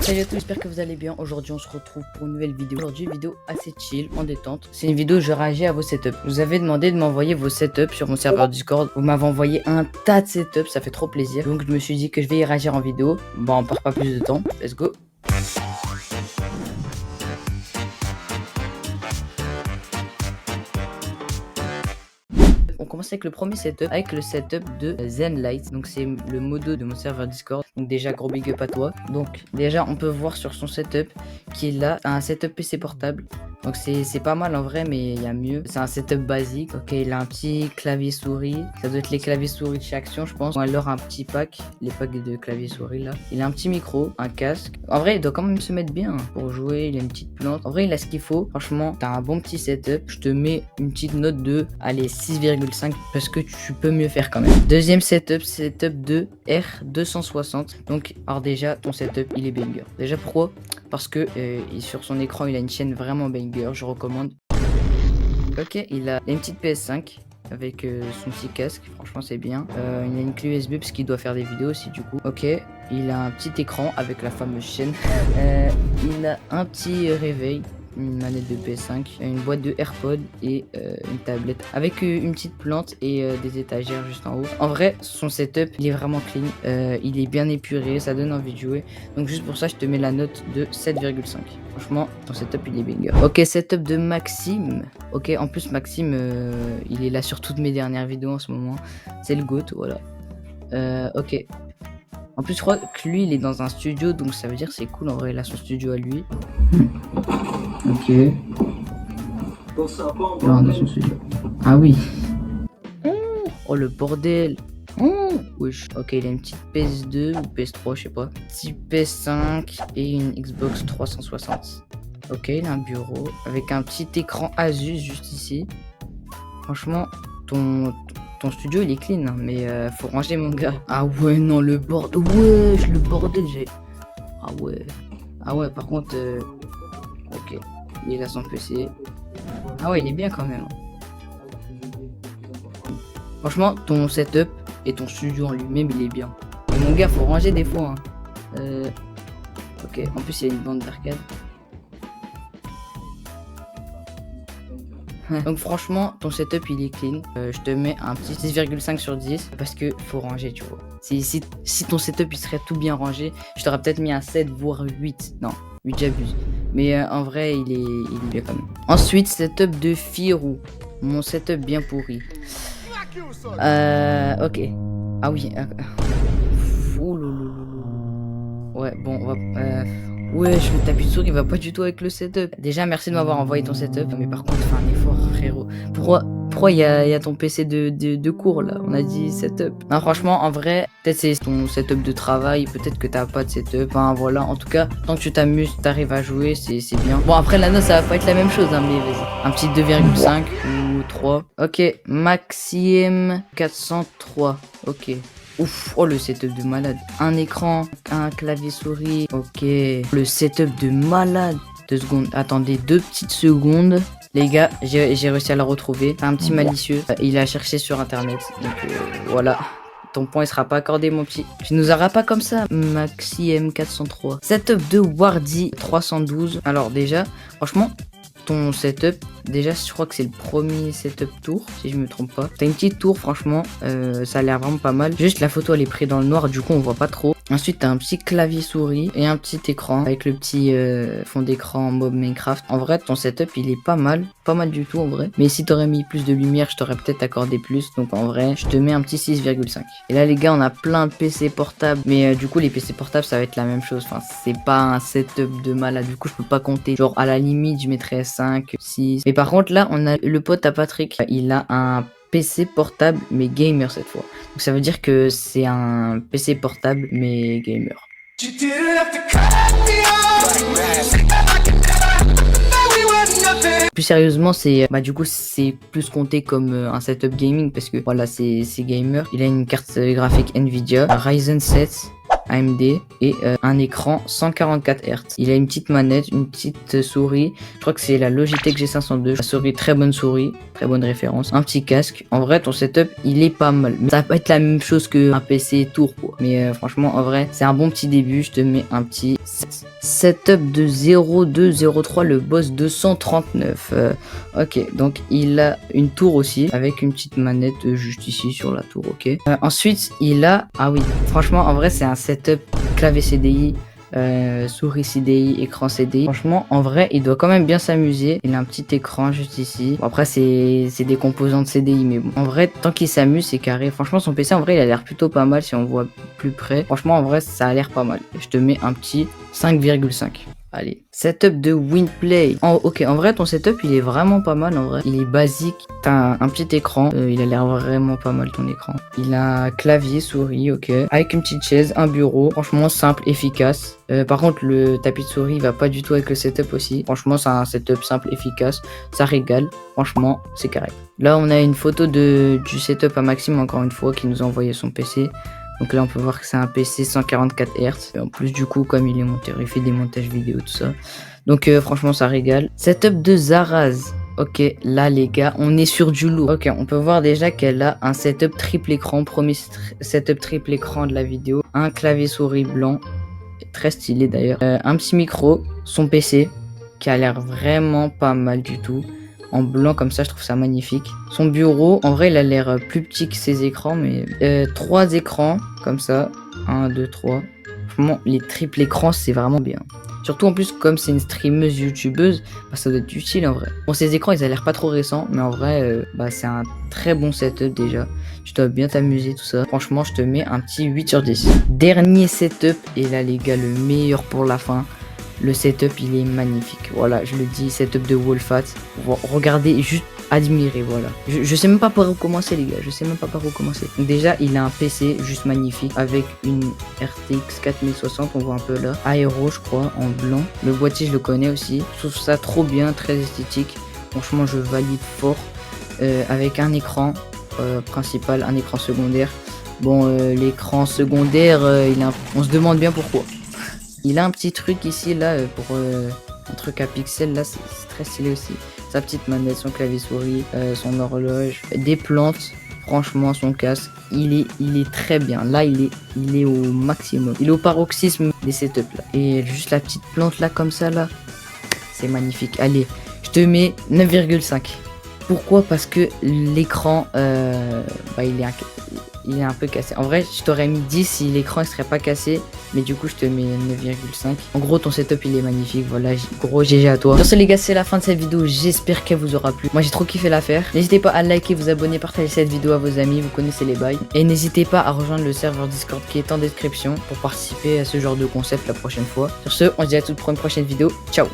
Salut à tous, j'espère que vous allez bien. Aujourd'hui on se retrouve pour une nouvelle vidéo. Aujourd'hui vidéo assez chill, en détente. C'est une vidéo où je réagis à vos setups. Vous avez demandé de m'envoyer vos setups sur mon serveur Discord. Vous m'avez envoyé un tas de setups, ça fait trop plaisir. Donc je me suis dit que je vais y réagir en vidéo. Bon, on perd pas plus de temps, let's go. On commence avec le premier setup, avec le setup de Zenlight. Donc c'est le modo de mon serveur Discord. Donc déjà gros big up à toi. Donc déjà on peut voir sur son setup qu'il a un setup PC portable. Donc c'est pas mal en vrai, mais il y a mieux. C'est un setup basique. Ok, il a un petit clavier souris. Ça doit être les claviers souris de chez Action, je pense. Ou alors un petit pack, les packs de clavier souris là. Il a un petit micro, un casque. En vrai, il doit quand même se mettre bien pour jouer. Il a une petite plante. En vrai, il a ce qu'il faut. Franchement, t'as un bon petit setup. Je te mets une petite note de, allez, 6,5 parce que tu peux mieux faire quand même. Deuxième setup de R260. Donc, alors déjà, ton setup, il est banger. Déjà, pourquoi? Parce que sur son écran, il a une chaîne vraiment banger. Je recommande. Ok, il a une petite PS5 avec son petit casque. Franchement, c'est bien. Il a une clé USB parce qu'il doit faire des vidéos aussi, du coup. Ok, il a un petit écran avec la fameuse chaîne. Il a un petit réveil. Une manette de PS5, une boîte de AirPods et une tablette avec une petite plante et des étagères juste en haut. En vrai, son setup, il est vraiment clean, il est bien épuré, ça donne envie de jouer. Donc juste pour ça, je te mets la note de 7,5. Franchement, ton setup, il est banger. Ok, setup de Maxime. Ok, en plus, Maxime, il est là sur toutes mes dernières vidéos en ce moment. C'est le GOAT, voilà. Ok. En plus, je crois que lui, il est dans un studio, donc ça veut dire que c'est cool. En vrai, il a son studio à lui. Ok. Non, dans son studio. Ah oui. Oh, le bordel. Wesh. Ok, il a une petite PS2 ou PS3, je sais pas. Petit PS5 et une Xbox 360. Ok, il a un bureau avec un petit écran Asus juste ici. Franchement, ton studio il est clean, hein, mais faut ranger mon gars. Ah ouais, non, le bordel. Wesh, le bordel, j'ai. Ah ouais. Ah ouais, par contre. Ok. Il a son PC. Ah ouais, il est bien quand même. Franchement, ton setup et ton studio en lui-même, il est bien. Mais mon gars, faut ranger des fois. Hein. Ok, en plus, il y a une bande d'arcade. Donc franchement, ton setup il est clean. Je te mets un petit 6,5 sur 10 parce que faut ranger, tu vois. Si ton setup il serait tout bien rangé, je t'aurais peut-être mis un 7 voire 8. Non, 8 j'abuse. Mais en vrai, il est bien quand même. Ensuite, setup de Firou. Mon setup bien pourri. Ok. Ah oui. Ouais, bon, on va... Ouais, le tapis de souris va pas du tout avec le setup. Déjà, merci de m'avoir envoyé ton setup. Mais par contre, fais un effort, frérot. Pourquoi il y a ton PC de cours, là? On a dit setup. Non, franchement, en vrai, peut-être c'est ton setup de travail. Peut-être que t'as pas de setup. Hein, voilà. En tout cas, tant que tu t'amuses, t'arrives à jouer, c'est bien. Bon, après, la note, ça va pas être la même chose, hein, mais vas-y. Un petit 2,5 ou 3. Ok, Maxime 403. Ok. Ouf, oh le setup de malade. Un écran, un clavier souris. Ok. Le setup de malade. 2 secondes. Attendez 2 petites secondes. Les gars, j'ai réussi à la retrouver. Un petit malicieux. Il a cherché sur internet. Donc voilà. Ton point il sera pas accordé mon petit. Tu nous auras pas comme ça. Maxime 403. Setup de Wardy 312. Alors déjà, franchement, ton setup, déjà je crois que c'est le premier setup tour, si je me trompe pas. T'as une petite tour, franchement, ça a l'air vraiment pas mal. Juste la photo elle est prise dans le noir, du coup on voit pas trop. Ensuite t'as un petit clavier souris et un petit écran avec le petit fond d'écran Mob Minecraft. En vrai ton setup il est pas mal du tout en vrai. Mais si t'aurais mis plus de lumière, je t'aurais peut-être accordé plus. Donc en vrai, je te mets un petit 6,5. Et là les gars, on a plein de PC portables. Mais du coup les PC portables ça va être la même chose. Enfin c'est pas un setup de malade. Du coup je peux pas compter. Genre à la limite je mettrais 5, 6. Mais par contre là on a le pote à Patrick. Il a un PC portable mais gamer cette fois. Donc ça veut dire que c'est un PC portable mais gamer. Plus sérieusement, du coup c'est plus compté comme un setup gaming parce que voilà c'est gamer. Il a une carte graphique Nvidia Ryzen 7 AMD et un écran 144 Hz. Il a une petite manette, une petite souris. Je crois que c'est la Logitech G502. La souris, très bonne souris, très bonne référence. Un petit casque. En vrai, ton setup, il est pas mal. Ça va pas être la même chose qu'un PC tour, quoi. Mais franchement, en vrai, c'est un bon petit début. Je te mets un petit setup de 0203, le Boss 239. Ok, donc il a une tour aussi avec une petite manette juste ici sur la tour. Ok. Ensuite, il a, ah oui, franchement, en vrai, c'est un setup clavier CDI. Souris CDI, écran CDI. Franchement, en vrai, il doit quand même bien s'amuser. Il a un petit écran juste ici. Bon, après, c'est des composants de CDI, mais bon. En vrai, tant qu'il s'amuse, c'est carré. Franchement, son PC, en vrai, il a l'air plutôt pas mal si on voit plus près. Franchement, en vrai, ça a l'air pas mal. Je te mets un petit 5,5. Allez, setup de Winplay. Ok, en vrai, ton setup, il est vraiment pas mal, en vrai. Il est basique. T'as un petit écran. Il a l'air vraiment pas mal, ton écran. Il a un clavier, souris, ok. Avec une petite chaise, un bureau. Franchement, simple, efficace. Par contre, le tapis de souris, il va pas du tout avec le setup aussi. Franchement, c'est un setup simple, efficace. Ça régale. Franchement, c'est carré. Là, on a une photo du setup à Maxime, encore une fois, qui nous a envoyé son PC. Donc là, on peut voir que c'est un PC 144 Hz. Et en plus, du coup, comme il est monteur, il fait des montages vidéo, tout ça. Donc franchement, ça régale. Setup de Zaraz. Ok, là, les gars, on est sur du lourd. Ok, on peut voir déjà qu'elle a un setup triple écran. Premier setup triple écran de la vidéo. Un clavier souris blanc. Très stylé d'ailleurs. Un petit micro. Son PC, qui a l'air vraiment pas mal du tout. En blanc comme ça, je trouve ça magnifique. Son bureau, en vrai, il a l'air plus petit que ses écrans, mais 3 écrans comme ça. 1, 2, 3. Franchement, les triples écrans, c'est vraiment bien. Surtout en plus, comme c'est une streameuse youtubeuse, bah, ça doit être utile en vrai. Bon, ces écrans, ils ont l'air pas trop récents, mais en vrai, bah, c'est un très bon setup déjà. Tu dois bien t'amuser, tout ça. Franchement, je te mets un petit 8 sur 10. Dernier setup, et là, les gars, le meilleur pour la fin. Le setup, il est magnifique. Voilà, je le dis, setup de Wolfat. Regardez, juste admirez, voilà. Je sais même pas par où commencer, les gars. Je sais même pas par où commencer. Donc déjà, il a un PC juste magnifique avec une RTX 4060, on voit un peu là. Aéro, je crois, en blanc. Le boîtier, je le connais aussi. Je trouve ça trop bien, très esthétique. Franchement, je valide fort. Avec un écran principal, un écran secondaire. Bon, l'écran secondaire, on se demande bien pourquoi. Il a un petit truc ici, là, pour un truc à pixels, là, c'est très stylé aussi. Sa petite manette, son clavier souris, son horloge, des plantes. Franchement, son casque, il est très bien. Là, il est au maximum. Il est au paroxysme des setups, là. Et juste la petite plante, là, comme ça, là, c'est magnifique. Allez, je te mets 9,5. Pourquoi? Parce que l'écran, bah, il est un peu cassé. En vrai, je t'aurais mis 10 si l'écran ne serait pas cassé. Mais du coup, je te mets 9,5. En gros, ton setup, il est magnifique. Voilà, gros GG à toi. Sur ce, les gars, c'est la fin de cette vidéo. J'espère qu'elle vous aura plu. Moi, j'ai trop kiffé la faire. N'hésitez pas à liker, vous abonner, partager cette vidéo à vos amis. Vous connaissez les bails. Et n'hésitez pas à rejoindre le serveur Discord qui est en description pour participer à ce genre de concept la prochaine fois. Sur ce, on se dit à toutes pour une prochaine vidéo. Ciao!